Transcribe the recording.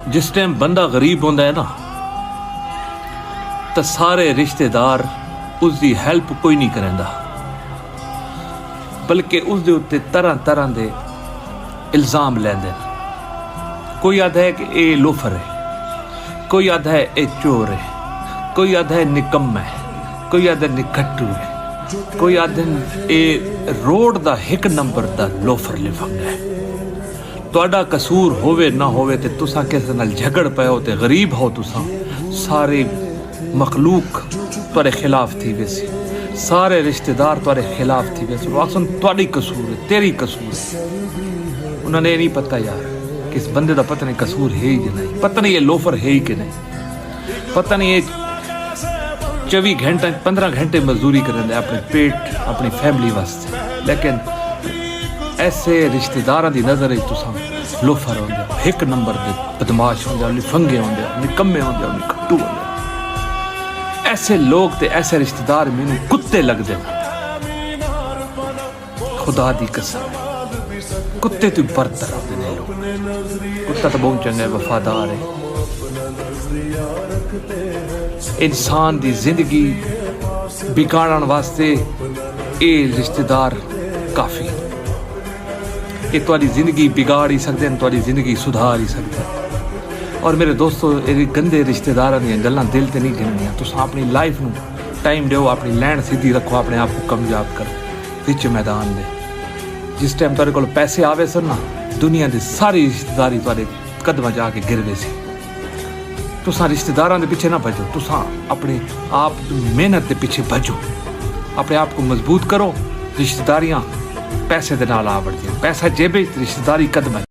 जिस टाइम बंदा गरीब होंदा है ना तो सारे रिश्तेदार उसकी हैल्प कोई नहीं करेंदा, बल्कि उसके उत्ते तरह तरह के इल्जाम लेंदे। कोई आदा है कि ये लोफर है, कोई आदा है ये चोर है, कोई आदा है निकम्मा है, कोई आदा निकट्टू है, कोई आदा ये रोड का 1 नंबर का लोफर लिफंगा है। तुहाडा कसूर होवे ना होवे ते तुसा किसे नाल झगड़ पे हो ते गरीब हो, तुसा सारे मखलूक तुहाडे खिलाफ थी वैसी, सारे रिश्तेदार तुहाडे खिलाफ थी वैसे। आखन तुहाडी कसूर है, तेरी कसूर है। उन्होंने नहीं पता यार कि इस बंदे का पता नहीं कसूर है ही कि नहीं, पता नहीं ये लोफर है ही कि नहीं, पता नहीं ये 24 घंटे 15 घंटे मजदूरी करें अपने पेट अपनी फैमिली वास्ते, लेकिन ऐसे रिश्तेदारों की नज़र तुसा लोफर होंगे, 1 नंबर के बदमाश होंगे, लिफंगे होंगे, निकम्मे होंगे, निकट्टू होंगे। ऐसे लोग ते ऐसे रिश्तेदार मैनू कुत्ते लगते हैं, खुदा दी कसम कुत्ते तो बरतर होते हैं लोग। कुत्ता तो बहुत चंगा है, वफादार है, इंसान की जिंदगी बिगाड़न वास्ते ये रिश्तेदार काफ़ी, ये तुहाडी जिंदगी बिगाड़ ही सकते हैं, तुहाडी जिंदगी सुधार ही सकते हैं। और मेरे दोस्तों, ये गंदे रिश्तेदारों दी गल्लां दिल ते नहीं गिननियां। तुस अपनी लाइफ नूं टाइम दो, अपनी लैंड सीधी रखो, अपने आप को कामयाब करो विच मैदान दे। जिस टाइम तुहाडे कोल पैसे आवे सन ना, दुनिया की सारी रिश्तेदारी तुहाडे कदमां जाके गिरवे सी। तुसां रिश्तेदारां दे पिछे ना भजो, तुसां अपने आप मेहनत के पिछे भजो, अपने आप को मजबूत करो। रिश्तेदारियां पैसे दे नाल आ वड़दियां, पैसा जेबे, रिश्तेदारी कदम।